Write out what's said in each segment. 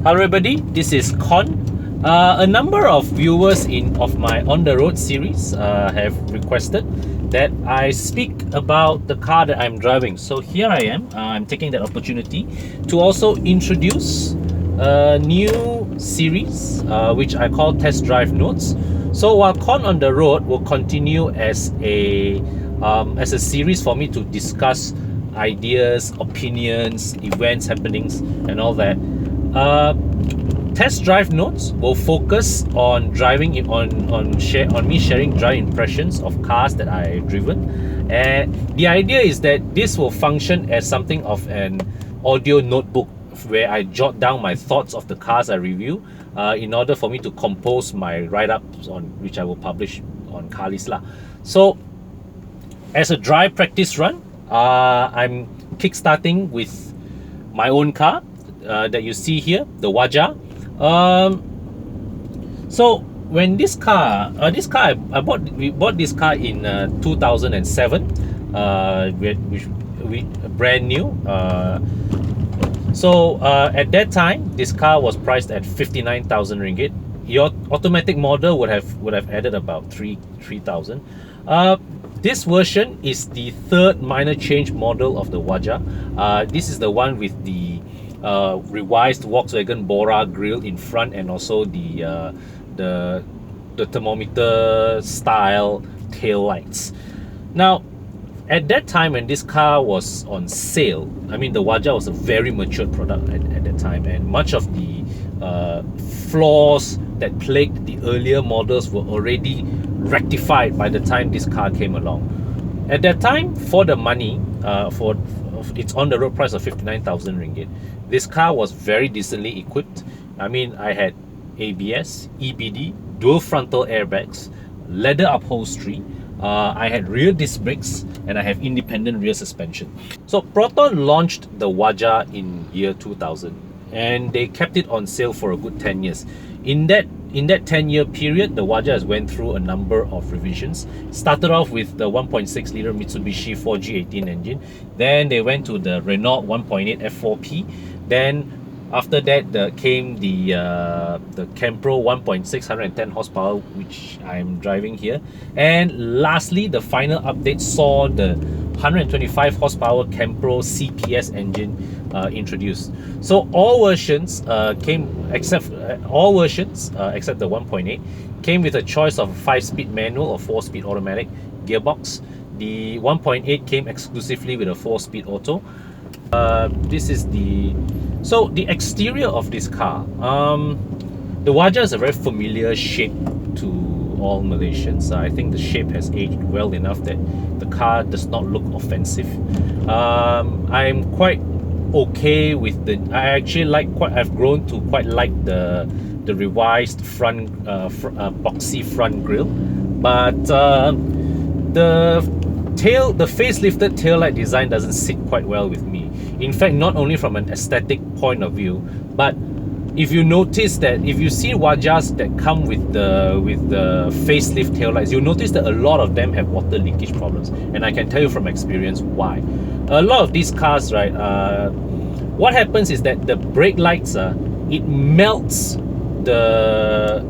Hello everybody, this is Con. A number of viewers of my On the Road series have requested that I speak about the car that I'm driving. So here I am. I'm taking that opportunity to also introduce a new series which I call Test Drive Notes. So while Con on the Road will continue as a series for me to discuss ideas, opinions, events, happenings, and all that. Test Drive Notes will focus on driving on me sharing drive impressions of cars that I've driven, and the idea is that this will function as something of an audio notebook where I jot down my thoughts of the cars I review in order for me to compose my write-ups on which I will publish on Carlisla. So as a drive practice run, I'm kickstarting with my own car that you see here, the Waja. So when we bought this car in 2007, we brand new. So at that time, this car was priced at 59,000 ringgit. Your automatic model would have added about 3,000. This version is the third minor change model of the Waja. This is the one with the revised Volkswagen Bora grille in front, and also the thermometer style tail lights. Now, at that time when this car was on sale, I mean the Waja was a very mature product at that time, and much of the flaws that plagued the earlier models were already rectified by the time this car came along. At that time, for the money, for its on-the-road price of 59,000 ringgit, this car was very decently equipped. I mean, I had ABS, EBD, dual frontal airbags, leather upholstery, I had rear disc brakes, and I have independent rear suspension. So Proton launched the Waja in year 2000, and they kept it on sale for a good 10 years. In that 10-year period, the Waja has went through a number of revisions. Started off with the 1.6 liter Mitsubishi 4G18 engine. Then they went to the Renault 1.8 F4P. Then after that came the Campro 1.6 110 horsepower, which I'm driving here. And lastly, the final update saw the 125 horsepower Campro CPS engine introduced. So all versions except the 1.8 came with a choice of a 5-speed manual or 4-speed automatic gearbox. The 1.8 came exclusively with a 4-speed auto. This is the exterior of this car. The Waja is a very familiar shape to all Malaysians. I think the shape has aged well enough that the car does not look offensive. I'm quite okay with I've grown to quite like the revised front boxy front grille, but the facelifted taillight design doesn't sit quite well with me. In fact, not only from an aesthetic point of view, but if you notice that if you see Wajas that come with the facelift taillights, you'll notice that a lot of them have water leakage problems, and I can tell you from experience why. A lot of these cars, right, what happens is that the brake lights, it melts the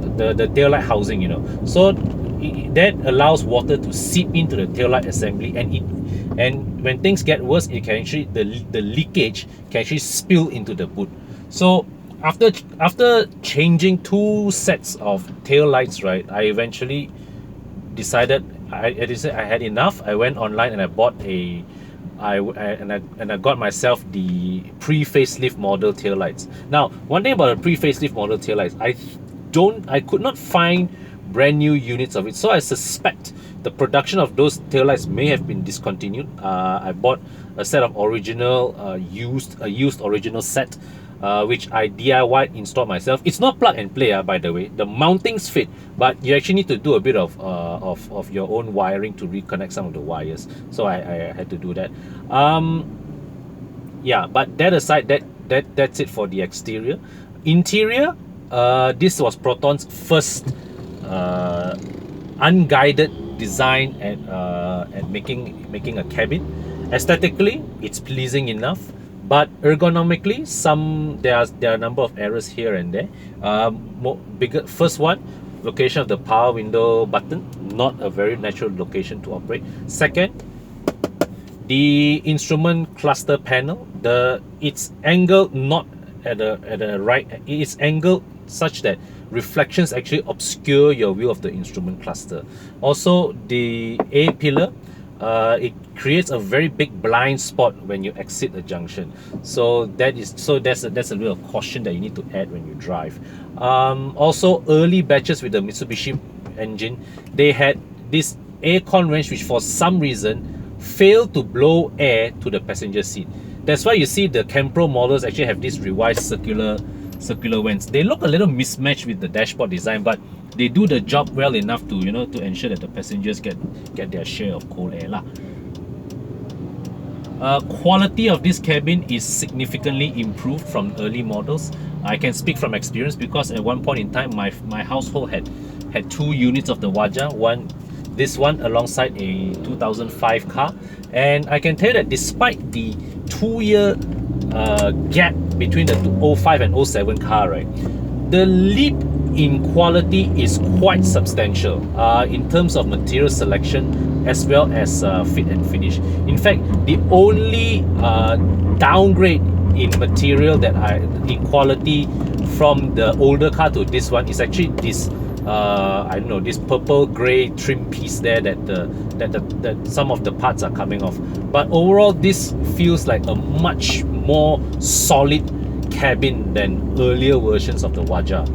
taillight housing, you know, so that allows water to seep into the taillight assembly, and when things get worse, it can actually the leakage can actually spill into the boot. So after changing 2 sets of tail lights, right, I eventually decided I had enough. I went online and I bought I got myself the pre-facelift model tail lights. Now, one thing about a pre-facelift model tail lights, I could not find brand new units of it, so I suspect the production of those taillights may have been discontinued. I bought a set of original used original set, which I DIY installed myself. It's not plug and play, by the way. The mountings fit, but you actually need to do a bit of your own wiring to reconnect some of the wires. So I had to do that. Yeah, but that aside, that's it for the exterior. Interior, this was Proton's first unguided design at making a cabin. Aesthetically, it's pleasing enough. but ergonomically, there are a number of errors here and there. First one, location of the power window button, not a very natural location to operate. Second, the instrument cluster panel, it's angled not at a right, it's angled such that reflections actually obscure your view of the instrument cluster. Also, the A pillar, it creates a very big blind spot when you exit a junction. So that's a little caution that you need to add when you drive. Also, early batches with the Mitsubishi engine, they had this air con wrench which for some reason failed to blow air to the passenger seat. That's why you see the Campro models actually have this revised circular vents. They look a little mismatched with the dashboard design, but they do the job well enough to to ensure that the passengers get their share of cold air lah. Quality of this cabin is significantly improved from early models. I can speak from experience because at one point in time my household had two units of the Waja, this one alongside a 2005 car, and I can tell you that despite the 2-year gap between the 05 and 07 car, right, the leap in quality is quite substantial in terms of material selection as well as fit and finish. In fact, the only downgrade in material in quality from the older car to this one is actually this I don't know, this purple gray trim piece there that some of the parts are coming off. But overall, this feels like a much more solid cabin than earlier versions of the Waja.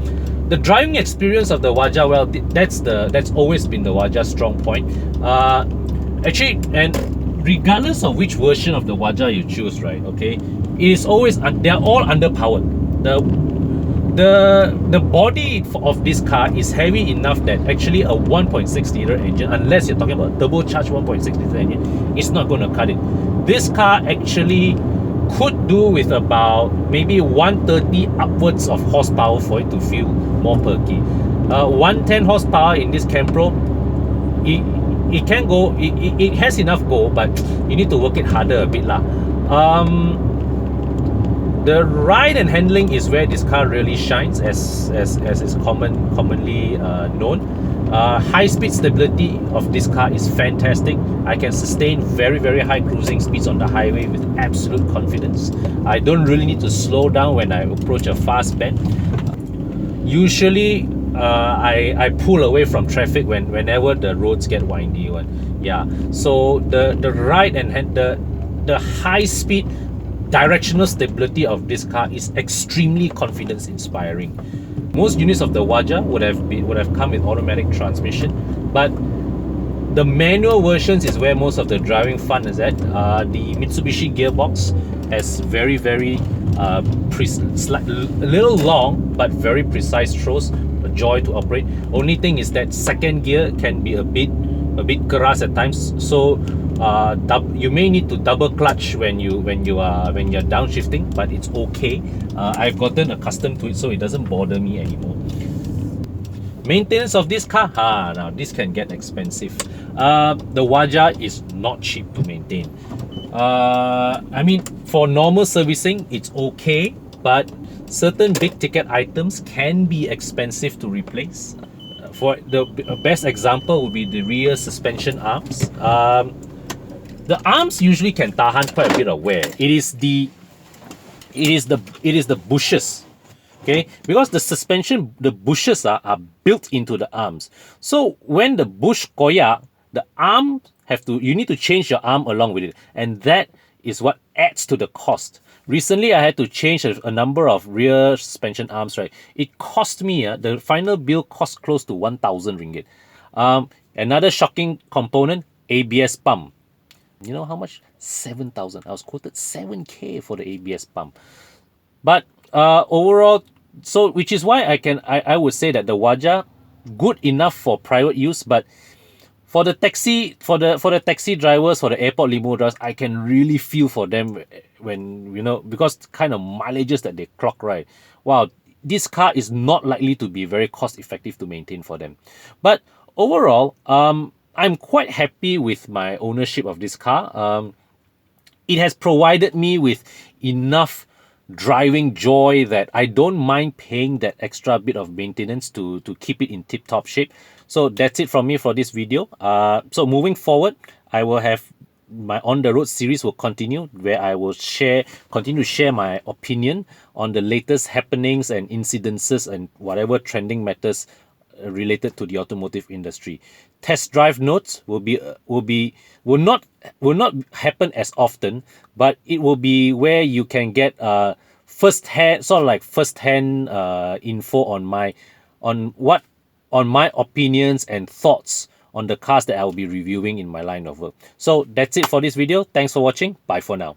The driving experience of the Waja, well, that's always been the Waja's strong point. Actually, and regardless of which version of the Waja you choose, right? Okay, it is always they're all underpowered. The body of this car is heavy enough that actually a 1.6 liter engine, unless you're talking about a turbocharged 1.6 liter engine, is not going to cut it. This car actually could do with about maybe 130 upwards of horsepower for it to feel more perky. 110 horsepower in this Campro, it can go, it has enough go, but you need to work it harder a bit lah. The ride and handling is where this car really shines, as is commonly known. High-speed stability of this car is fantastic. I can sustain very, very high cruising speeds on the highway with absolute confidence. I don't really need to slow down when I approach a fast bend. Usually, I pull away from traffic whenever the roads get windy. Yeah. So the ride and the high-speed directional stability of this car is extremely confidence inspiring. Most units of the Waja would have come with automatic transmission, but the manual versions is where most of the driving fun is at. The Mitsubishi gearbox has very, very a little long but very precise throws, a joy to operate. Only thing is that second gear can be a bit keras at times, so you may need to double clutch when you're downshifting, but it's okay. I've gotten accustomed to it, so it doesn't bother me anymore. Maintenance of this car, now this can get expensive. The Waja is not cheap to maintain. I mean, for normal servicing, it's okay, but certain big ticket items can be expensive to replace. For the best example would be the rear suspension arms. The arms usually can tahan quite a bit of wear. It is the bushes, okay? Because the suspension, the bushes are built into the arms. So when the bush koyak, the arm you need to change your arm along with it, and that is what adds to the cost. Recently, I had to change a number of rear suspension arms. Right, it cost me the final bill cost close to 1,000 ringgit. Another shocking component, ABS pump. You know how much? 7,000. I was quoted 7K for the ABS pump. But overall, so which is why I would say that the Waja good enough for private use, but for the taxi drivers, for the airport limo drivers, I can really feel for them when because kind of mileages that they clock, right? Wow, this car is not likely to be very cost effective to maintain for them. But overall, I'm quite happy with my ownership of this car. it has provided me with enough driving joy that I don't mind paying that extra bit of maintenance to keep it in tip-top shape. So that's it from me for this video. So moving forward, I will have my on the road series will continue, where I will continue to share my opinion on the latest happenings and incidences and whatever trending matters related to the automotive industry. Test drive notes will not happen as often, but it will be where you can get first hand, sort of like first hand info on my opinions and thoughts on the cars that I will be reviewing in my line of work. So that's it for this video. Thanks for watching. Bye for now.